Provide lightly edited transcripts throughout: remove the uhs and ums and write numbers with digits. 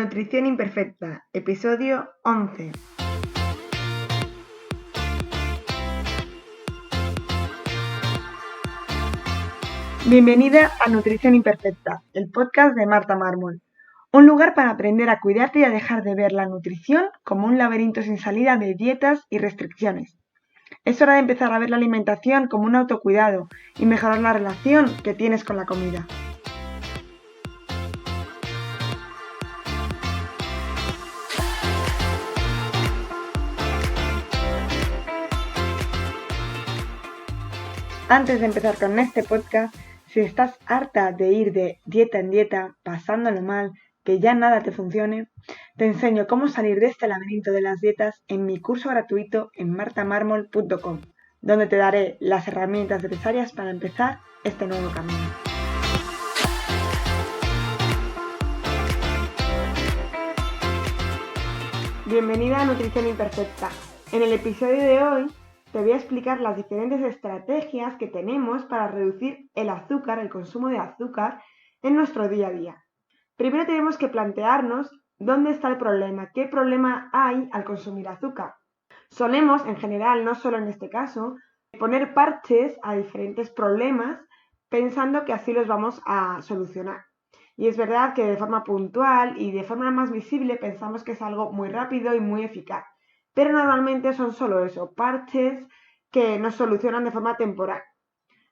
Nutrición imperfecta, episodio 11. Bienvenida a Nutrición imperfecta, el podcast de Marta Mármol. Un lugar para aprender a cuidarte y a dejar de ver la nutrición como un laberinto sin salida de dietas y restricciones. Es hora de empezar a ver la alimentación como un autocuidado y mejorar la relación que tienes con la comida. Antes de empezar con este podcast, si estás harta de ir de dieta en dieta, pasándolo mal, que ya nada te funcione, te enseño cómo salir de este laberinto de las dietas en mi curso gratuito en martamarmol.com, donde te daré las herramientas necesarias para empezar este nuevo camino. Bienvenida a Nutrición Imperfecta. En el episodio de hoy te voy a explicar las diferentes estrategias que tenemos para reducir el azúcar, el consumo de azúcar en nuestro día a día. Primero tenemos que plantearnos dónde está el problema, qué problema hay al consumir azúcar. Solemos, en general, no solo en este caso, poner parches a diferentes problemas pensando que así los vamos a solucionar. Y es verdad que de forma puntual y de forma más visible pensamos que es algo muy rápido y muy eficaz. Pero normalmente son solo eso, parches que nos solucionan de forma temporal.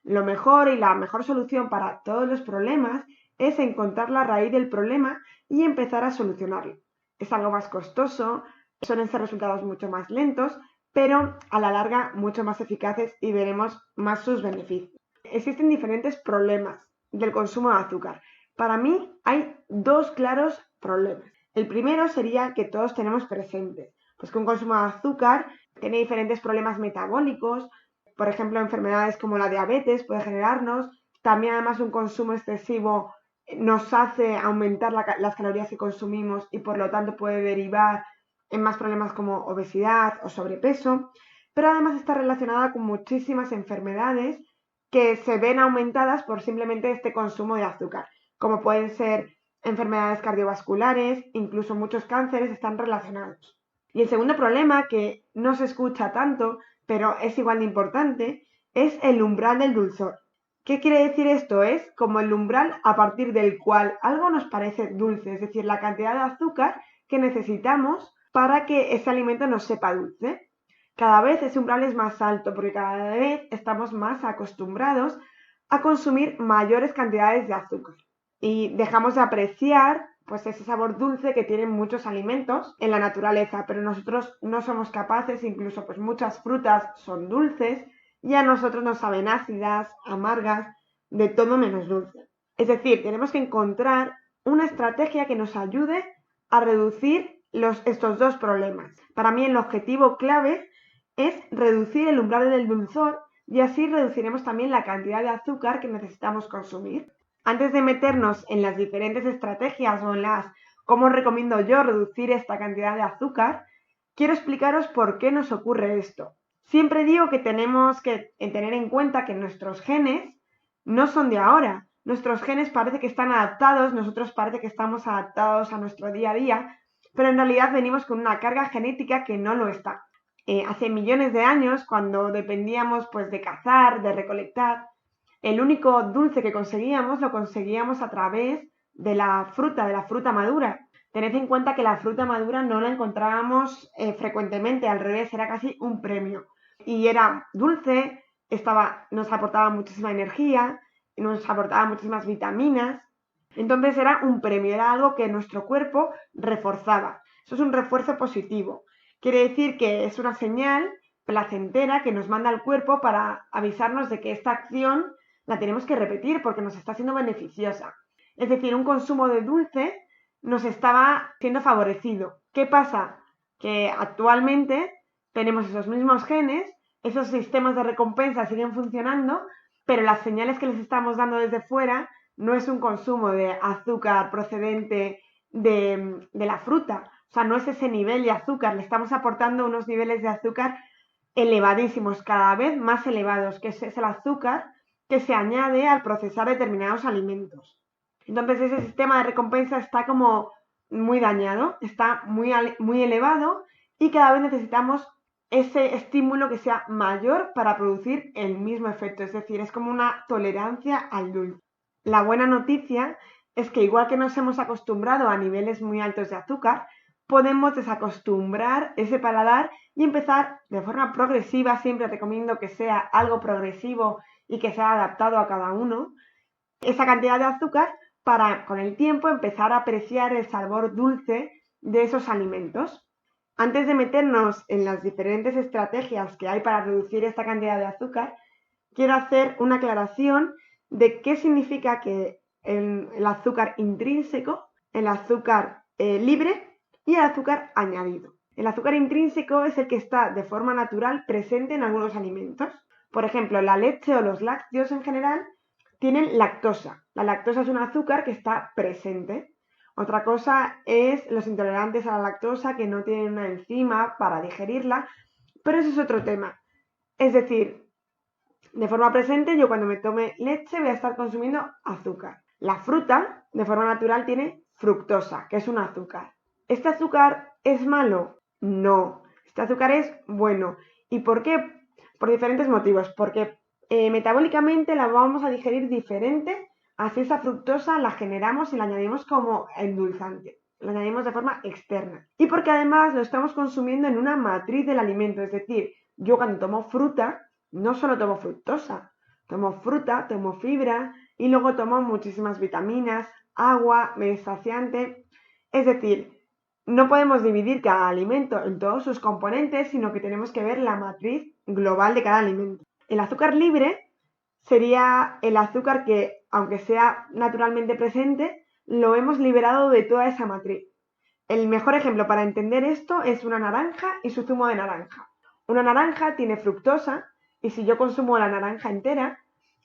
Lo mejor y la mejor solución para todos los problemas es encontrar la raíz del problema y empezar a solucionarlo. Es algo más costoso, suelen ser resultados mucho más lentos, pero a la larga mucho más eficaces y veremos más sus beneficios. Existen diferentes problemas del consumo de azúcar. Para mí hay dos claros problemas. El primero sería que todos tenemos presente pues que un consumo de azúcar tiene diferentes problemas metabólicos, por ejemplo, enfermedades como la diabetes puede generarnos. También además un consumo excesivo nos hace aumentar las calorías que consumimos y por lo tanto puede derivar en más problemas como obesidad o sobrepeso, pero además está relacionada con muchísimas enfermedades que se ven aumentadas por simplemente este consumo de azúcar, como pueden ser enfermedades cardiovasculares, incluso muchos cánceres están relacionados. Y el segundo problema, que no se escucha tanto, pero es igual de importante, es el umbral del dulzor. ¿Qué quiere decir esto? Es como el umbral a partir del cual algo nos parece dulce, es decir, la cantidad de azúcar que necesitamos para que ese alimento nos sepa dulce. Cada vez ese umbral es más alto porque cada vez estamos más acostumbrados a consumir mayores cantidades de azúcar y dejamos de apreciar pues ese sabor dulce que tienen muchos alimentos en la naturaleza, pero nosotros no somos capaces, incluso pues muchas frutas son dulces y a nosotros nos saben ácidas, amargas, de todo menos dulce. Es decir, tenemos que encontrar una estrategia que nos ayude a reducir estos dos problemas. Para mí el objetivo clave es reducir el umbral del dulzor y así reduciremos también la cantidad de azúcar que necesitamos consumir. Antes de meternos en las diferentes estrategias o en cómo recomiendo yo reducir esta cantidad de azúcar, quiero explicaros por qué nos ocurre esto. Siempre digo que tenemos que tener en cuenta que nuestros genes no son de ahora. Nuestros genes parece que están adaptados, nosotros parece que estamos adaptados a nuestro día a día, pero en realidad venimos con una carga genética que no lo está. Hace millones de años, cuando dependíamos pues, de cazar, de recolectar, el único dulce que conseguíamos lo conseguíamos a través de la fruta madura. Tened en cuenta que la fruta madura no la encontrábamos frecuentemente, al revés, era casi un premio. Y era dulce, nos aportaba muchísima energía, nos aportaba muchísimas vitaminas. Entonces era un premio, era algo que nuestro cuerpo reforzaba. Eso es un refuerzo positivo. Quiere decir que es una señal placentera que nos manda el cuerpo para avisarnos de que esta acción la tenemos que repetir porque nos está siendo beneficiosa. Es decir, un consumo de dulce nos estaba siendo favorecido. ¿Qué pasa? Que actualmente tenemos esos mismos genes, esos sistemas de recompensa siguen funcionando, pero las señales que les estamos dando desde fuera no es un consumo de azúcar procedente de la fruta. O sea, no es ese nivel de azúcar, le estamos aportando unos niveles de azúcar elevadísimos, cada vez más elevados, que es el azúcar que se añade al procesar determinados alimentos. Entonces ese sistema de recompensa está como muy dañado, está muy elevado y cada vez necesitamos ese estímulo que sea mayor para producir el mismo efecto. Es decir, es como una tolerancia al dulce. La buena noticia es que igual que nos hemos acostumbrado a niveles muy altos de azúcar, podemos desacostumbrar ese paladar y empezar de forma progresiva. Siempre recomiendo que sea algo progresivo y que sea adaptado a cada uno, esa cantidad de azúcar para con el tiempo empezar a apreciar el sabor dulce de esos alimentos. Antes de meternos en las diferentes estrategias que hay para reducir esta cantidad de azúcar, quiero hacer una aclaración de qué significa que el azúcar intrínseco, el azúcar libre y el azúcar añadido. El azúcar intrínseco es el que está de forma natural presente en algunos alimentos. Por ejemplo, la leche o los lácteos en general tienen lactosa. La lactosa es un azúcar que está presente. Otra cosa es los intolerantes a la lactosa que no tienen una enzima para digerirla, pero eso es otro tema. Es decir, de forma presente yo cuando me tome leche voy a estar consumiendo azúcar. La fruta, de forma natural, tiene fructosa, que es un azúcar. ¿Este azúcar es malo? No. Este azúcar es bueno. ¿Y por qué? Por diferentes motivos. Porque metabólicamente la vamos a digerir diferente, así esa fructosa la generamos y la añadimos como endulzante. La añadimos de forma externa. Y porque además lo estamos consumiendo en una matriz del alimento. Es decir, yo cuando tomo fruta, no solo tomo fructosa, tomo fruta, tomo fibra y luego tomo muchísimas vitaminas, agua, saciante. Es decir, no podemos dividir cada alimento en todos sus componentes, sino que tenemos que ver la matriz global de cada alimento. El azúcar libre sería el azúcar que, aunque sea naturalmente presente, lo hemos liberado de toda esa matriz. El mejor ejemplo para entender esto es una naranja y su zumo de naranja. Una naranja tiene fructosa y si yo consumo la naranja entera,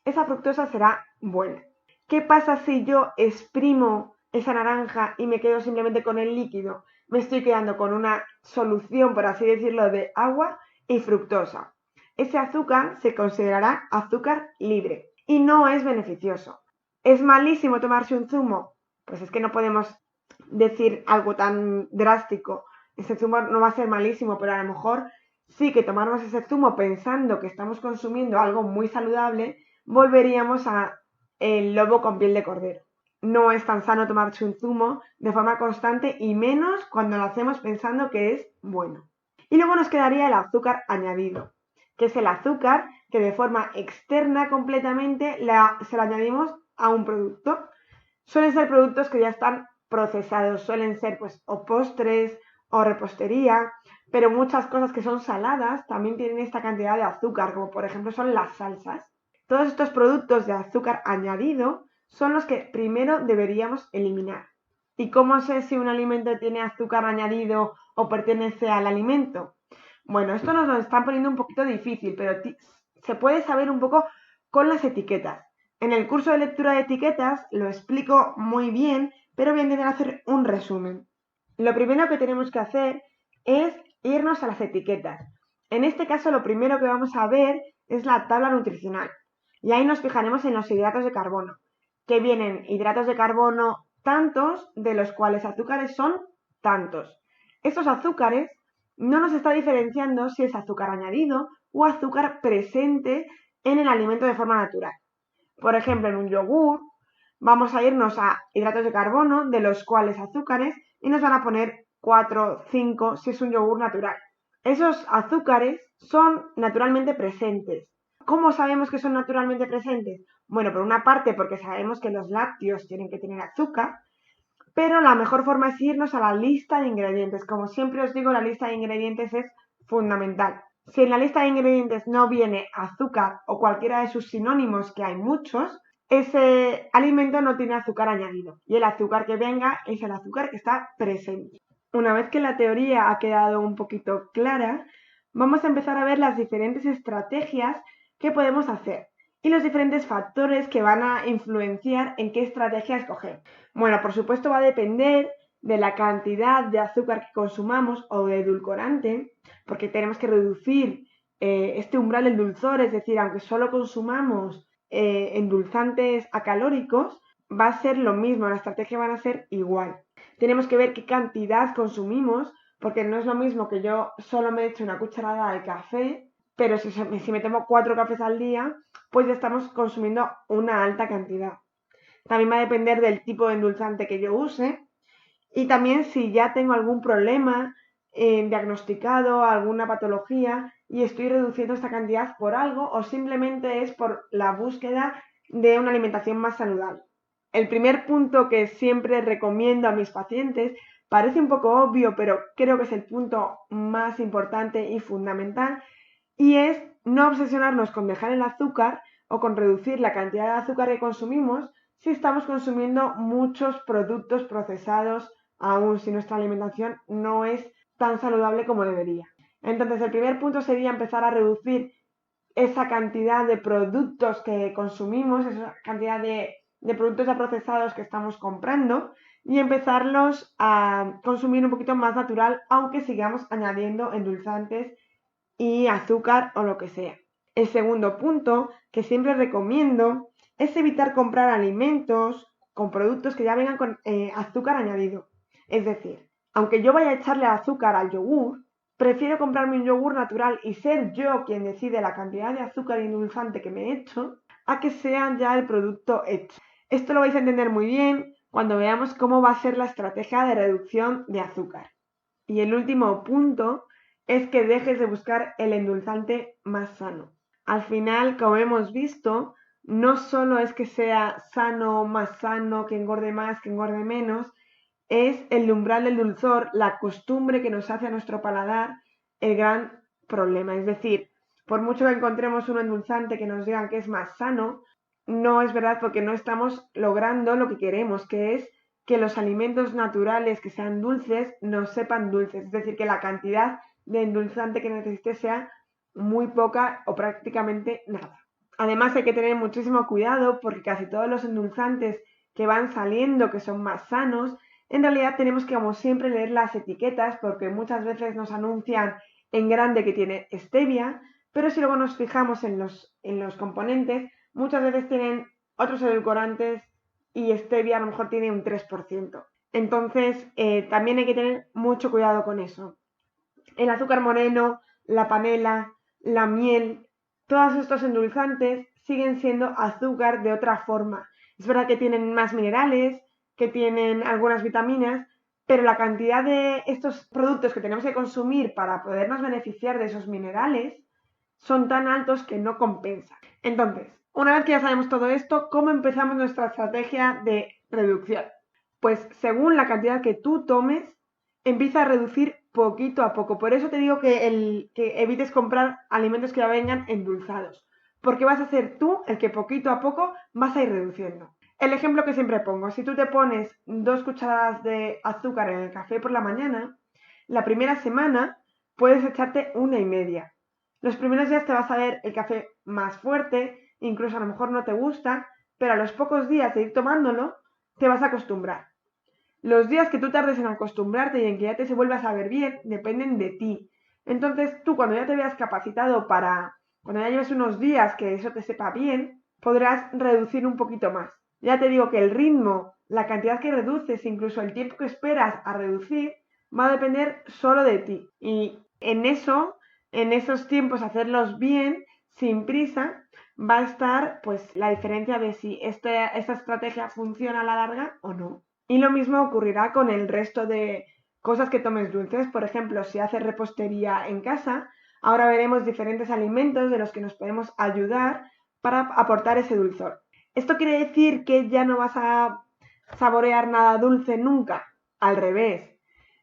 esa fructosa será buena. ¿Qué pasa si yo exprimo esa naranja y me quedo simplemente con el líquido? Me estoy quedando con una solución, por así decirlo, de agua y fructosa. Ese azúcar se considerará azúcar libre y no es beneficioso. ¿Es malísimo tomarse un zumo? Pues es que no podemos decir algo tan drástico. Ese zumo no va a ser malísimo, pero a lo mejor sí que tomarnos ese zumo pensando que estamos consumiendo algo muy saludable, volveríamos a el lobo con piel de cordero. No es tan sano tomarse un zumo de forma constante y menos cuando lo hacemos pensando que es bueno. Y luego nos quedaría el azúcar añadido, que es el azúcar que de forma externa completamente se lo añadimos a un producto. Suelen ser productos que ya están procesados, suelen ser pues o postres o repostería, pero muchas cosas que son saladas también tienen esta cantidad de azúcar, como por ejemplo son las salsas. Todos estos productos de azúcar añadido son los que primero deberíamos eliminar. ¿Y cómo sé si un alimento tiene azúcar añadido o pertenece al alimento? Bueno, esto nos lo están poniendo un poquito difícil, pero se puede saber un poco con las etiquetas. En el curso de lectura de etiquetas lo explico muy bien, pero voy a intentar hacer un resumen. Lo primero que tenemos que hacer es irnos a las etiquetas. En este caso, lo primero que vamos a ver es la tabla nutricional. Y ahí nos fijaremos en los hidratos de carbono, que vienen hidratos de carbono tantos, de los cuales azúcares son tantos. Estos azúcares no nos está diferenciando si es azúcar añadido o azúcar presente en el alimento de forma natural. Por ejemplo, en un yogur vamos a irnos a hidratos de carbono, de los cuales azúcares, y nos van a poner 4, 5 si es un yogur natural. Esos azúcares son naturalmente presentes. ¿Cómo sabemos que son naturalmente presentes? Bueno, por una parte porque sabemos que los lácteos tienen que tener azúcar, pero la mejor forma es irnos a la lista de ingredientes. Como siempre os digo, la lista de ingredientes es fundamental. Si en la lista de ingredientes no viene azúcar o cualquiera de sus sinónimos, que hay muchos, ese alimento no tiene azúcar añadido. Y el azúcar que venga es el azúcar que está presente. Una vez que la teoría ha quedado un poquito clara, vamos a empezar a ver las diferentes estrategias que podemos hacer y los diferentes factores que van a influenciar en qué estrategia escoger. Bueno, por supuesto va a depender de la cantidad de azúcar que consumamos o de edulcorante, porque tenemos que reducir este umbral del dulzor, es decir, aunque solo consumamos endulzantes acalóricos, va a ser lo mismo, la estrategia va a ser igual. Tenemos que ver qué cantidad consumimos, porque no es lo mismo que yo solo me eche una cucharada de café, pero si me tomo 4 cafés al día, pues ya estamos consumiendo una alta cantidad. También va a depender del tipo de endulzante que yo use y también si ya tengo algún problema diagnosticado, alguna patología y estoy reduciendo esta cantidad por algo o simplemente es por la búsqueda de una alimentación más saludable. El primer punto que siempre recomiendo a mis pacientes parece un poco obvio, pero creo que es el punto más importante y fundamental, y es no obsesionarnos con dejar el azúcar o con reducir la cantidad de azúcar que consumimos si estamos consumiendo muchos productos procesados, aún si nuestra alimentación no es tan saludable como debería. Entonces, el primer punto sería empezar a reducir esa cantidad de productos que consumimos, esa cantidad de productos ya procesados que estamos comprando y empezarlos a consumir un poquito más natural, aunque sigamos añadiendo endulzantes y azúcar o lo que sea. El segundo punto que siempre recomiendo es evitar comprar alimentos con productos que ya vengan con azúcar añadido. Es decir, aunque yo vaya a echarle azúcar al yogur, prefiero comprarme un yogur natural y ser yo quien decide la cantidad de azúcar y endulzante que me echo, a que sea ya el producto hecho. Esto lo vais a entender muy bien cuando veamos cómo va a ser la estrategia de reducción de azúcar. Y el último punto es que dejes de buscar el endulzante más sano. Al final, como hemos visto, no solo es que sea sano, más sano, que engorde más, que engorde menos, es el umbral del dulzor, la costumbre que nos hace a nuestro paladar el gran problema. Es decir, por mucho que encontremos un endulzante que nos digan que es más sano, no es verdad porque no estamos logrando lo que queremos, que es que los alimentos naturales que sean dulces nos sepan dulces. Es decir, que la cantidad de endulzante que necesite sea muy poca o prácticamente nada. Además hay que tener muchísimo cuidado porque casi todos los endulzantes que van saliendo, que son más sanos, en realidad tenemos que, como siempre, leer las etiquetas porque muchas veces nos anuncian en grande que tiene stevia, pero si luego nos fijamos en los componentes, muchas veces tienen otros edulcorantes y stevia a lo mejor tiene un 3%. Entonces, también hay que tener mucho cuidado con eso. El azúcar moreno, la panela, la miel, todos estos endulzantes siguen siendo azúcar de otra forma. Es verdad que tienen más minerales, que tienen algunas vitaminas, pero la cantidad de estos productos que tenemos que consumir para podernos beneficiar de esos minerales son tan altos que no compensa. Entonces, una vez que ya sabemos todo esto, ¿cómo empezamos nuestra estrategia de reducción? Pues según la cantidad que tú tomes, empieza a reducir poquito a poco. Por eso te digo que evites comprar alimentos que ya vengan endulzados, porque vas a ser tú el que poquito a poco vas a ir reduciendo. El ejemplo que siempre pongo, si tú te pones 2 cucharadas de azúcar en el café por la mañana, la primera semana puedes echarte 1,5. Los primeros días te vas a ver el café más fuerte, incluso a lo mejor no te gusta, pero a los pocos días de ir tomándolo, te vas a acostumbrar. Los días que tú tardes en acostumbrarte y en que ya te se vuelva a saber bien, dependen de ti. Entonces tú cuando ya te veas capacitado cuando ya lleves unos días que eso te sepa bien, podrás reducir un poquito más. Ya te digo que el ritmo, la cantidad que reduces, incluso el tiempo que esperas a reducir, va a depender solo de ti. Y en esos tiempos, hacerlos bien, sin prisa, va a estar pues la diferencia de si esta estrategia funciona a la larga o no. Y lo mismo ocurrirá con el resto de cosas que tomes dulces. Por ejemplo, si haces repostería en casa, ahora veremos diferentes alimentos de los que nos podemos ayudar para aportar ese dulzor. ¿Esto quiere decir que ya no vas a saborear nada dulce nunca? Al revés.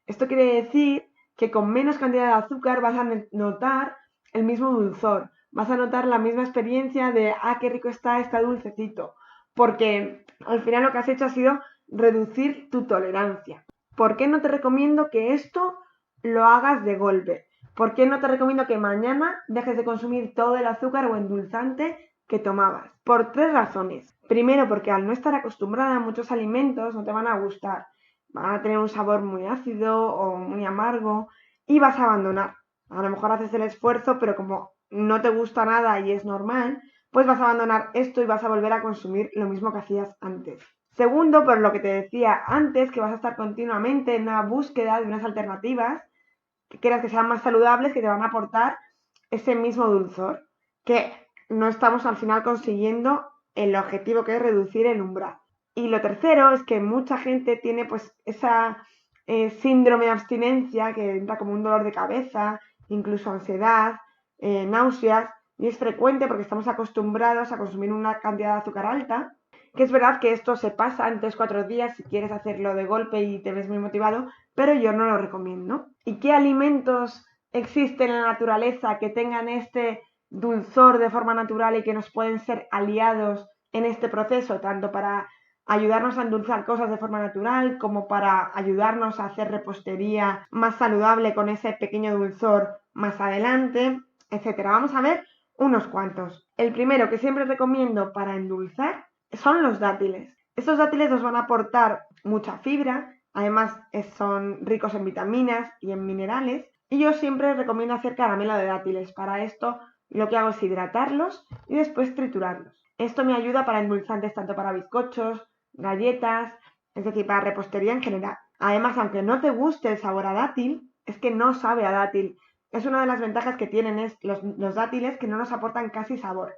Esto quiere decir que con menos cantidad de azúcar vas a notar el mismo dulzor. Vas a notar la misma experiencia de, qué rico está dulcecito. Porque al final lo que has hecho ha sido reducir tu tolerancia. ¿Por qué no te recomiendo que esto lo hagas de golpe? ¿Por qué no te recomiendo que mañana dejes de consumir todo el azúcar o endulzante que tomabas? Por 3 razones. Primero, porque al no estar acostumbrada a muchos alimentos no te van a gustar. Van a tener un sabor muy ácido o muy amargo y vas a abandonar. A lo mejor haces el esfuerzo, pero como no te gusta nada y es normal, pues vas a abandonar esto y vas a volver a consumir lo mismo que hacías antes. Segundo, por lo que te decía antes, que vas a estar continuamente en una búsqueda de unas alternativas que quieras que sean más saludables, que te van a aportar ese mismo dulzor, que no estamos al final consiguiendo el objetivo que es reducir el umbral. Y lo tercero es que mucha gente tiene pues esa síndrome de abstinencia que entra como un dolor de cabeza, incluso ansiedad, náuseas, y es frecuente porque estamos acostumbrados a consumir una cantidad de azúcar alta, que es verdad que esto se pasa en 3-4 días si quieres hacerlo de golpe y te ves muy motivado, pero yo no lo recomiendo. ¿Y qué alimentos existen en la naturaleza que tengan este dulzor de forma natural y que nos pueden ser aliados en este proceso, tanto para ayudarnos a endulzar cosas de forma natural como para ayudarnos a hacer repostería más saludable con ese pequeño dulzor más adelante, etcétera? Vamos a ver unos cuantos. El primero que siempre recomiendo para endulzar son los dátiles. Estos dátiles nos van a aportar mucha fibra, además son ricos en vitaminas y en minerales, y yo siempre recomiendo hacer caramelo de dátiles. Para esto lo que hago es hidratarlos y después triturarlos. Esto me ayuda para endulzantes tanto para bizcochos, galletas, es decir, para repostería en general. Además, aunque no te guste el sabor a dátil, es que no sabe a dátil. Es una de las ventajas que tienen los dátiles, que no nos aportan casi sabor.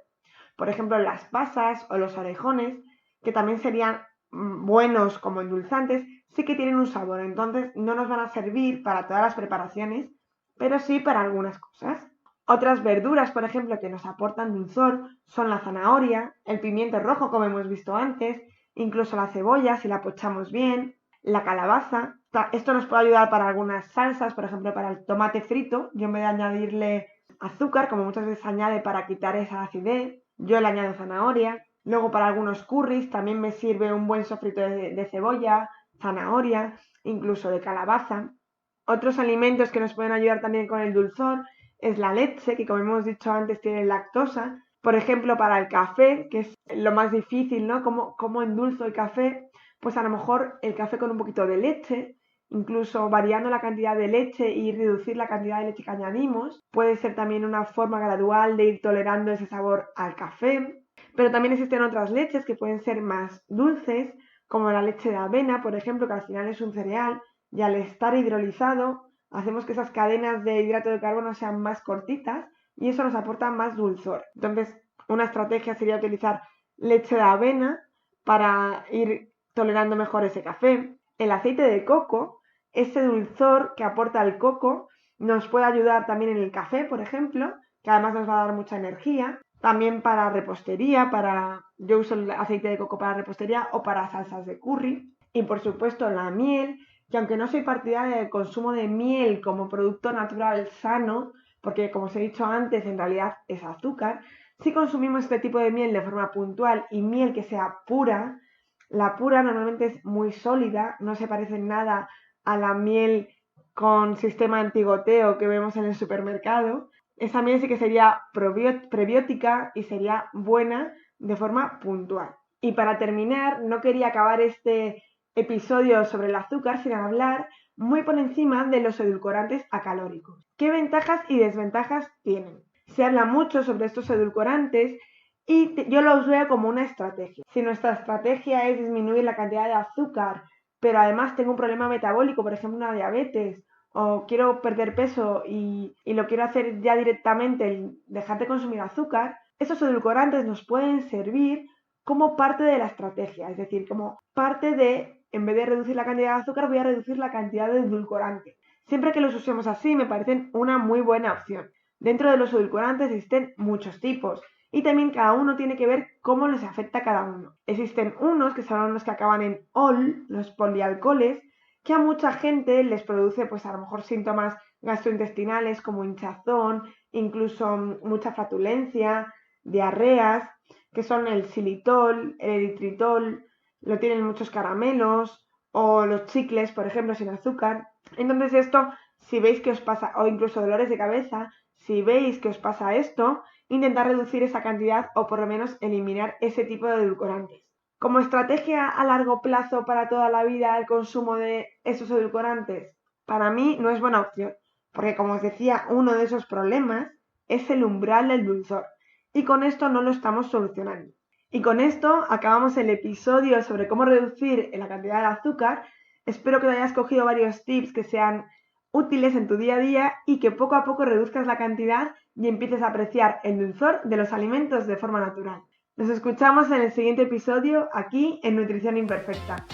Por ejemplo, las pasas o los orejones, que también serían buenos como endulzantes, sí que tienen un sabor. Entonces no nos van a servir para todas las preparaciones, pero sí para algunas cosas. Otras verduras, por ejemplo, que nos aportan dulzor son la zanahoria, el pimiento rojo, como hemos visto antes, incluso la cebolla, si la pochamos bien, la calabaza. Esto nos puede ayudar para algunas salsas, por ejemplo, para el tomate frito. Yo en vez de añadirle azúcar, como muchas veces se añade para quitar esa acidez, yo le añado zanahoria. Luego para algunos curries también me sirve un buen sofrito de cebolla, zanahoria, incluso de calabaza. Otros alimentos que nos pueden ayudar también con el dulzor es la leche, que como hemos dicho antes tiene lactosa. Por ejemplo, para el café, que es lo más difícil, ¿no? ¿Cómo endulzo el café? Pues a lo mejor el café con un poquito de leche, incluso variando la cantidad de leche y reducir la cantidad de leche que añadimos. Puede ser también una forma gradual de ir tolerando ese sabor al café. Pero también existen otras leches que pueden ser más dulces, como la leche de avena, por ejemplo, que al final es un cereal, y al estar hidrolizado hacemos que esas cadenas de hidrato de carbono sean más cortitas y eso nos aporta más dulzor. Entonces, una estrategia sería utilizar leche de avena para ir tolerando mejor ese café. El aceite de coco, ese dulzor que aporta el coco, nos puede ayudar también en el café, por ejemplo, que además nos va a dar mucha energía. También para repostería, yo uso el aceite de coco para repostería o para salsas de curry. Y por supuesto la miel, que aunque no soy partidaria del consumo de miel como producto natural sano, porque como os he dicho antes, en realidad es azúcar, si consumimos este tipo de miel de forma puntual y miel que sea pura, la pura normalmente es muy sólida, no se parece en nada a la miel con sistema antigoteo que vemos en el supermercado. Esa miel sí que sería prebiótica y sería buena de forma puntual. Y para terminar, no quería acabar este episodio sobre el azúcar sin hablar muy por encima de los edulcorantes acalóricos. ¿Qué ventajas y desventajas tienen? Se habla mucho sobre estos edulcorantes y yo los veo como una estrategia. Si nuestra estrategia es disminuir la cantidad de azúcar, pero además tengo un problema metabólico, por ejemplo una diabetes, o quiero perder peso y lo quiero hacer ya directamente, dejar de consumir azúcar, esos edulcorantes nos pueden servir como parte de la estrategia, es decir, como parte de, en vez de reducir la cantidad de azúcar, voy a reducir la cantidad de edulcorante. Siempre que los usemos así, me parecen una muy buena opción. Dentro de los edulcorantes existen muchos tipos y también cada uno tiene que ver cómo les afecta a cada uno. Existen unos que son los que acaban en ol, los polialcoholes, que a mucha gente les produce pues a lo mejor síntomas gastrointestinales como hinchazón, incluso mucha flatulencia, diarreas, que son el xilitol, el eritritol, lo tienen muchos caramelos o los chicles, por ejemplo, sin azúcar. Entonces esto, si veis que os pasa, o incluso dolores de cabeza, si veis que os pasa esto, intentad reducir esa cantidad o por lo menos eliminar ese tipo de edulcorantes. Como estrategia a largo plazo para toda la vida el consumo de esos edulcorantes, para mí no es buena opción, porque como os decía, uno de esos problemas es el umbral del dulzor y con esto no lo estamos solucionando. Y con esto acabamos el episodio sobre cómo reducir la cantidad de azúcar. Espero que te hayas cogido varios tips que sean útiles en tu día a día y que poco a poco reduzcas la cantidad y empieces a apreciar el dulzor de los alimentos de forma natural. Nos escuchamos en el siguiente episodio aquí en Nutrición Imperfecta.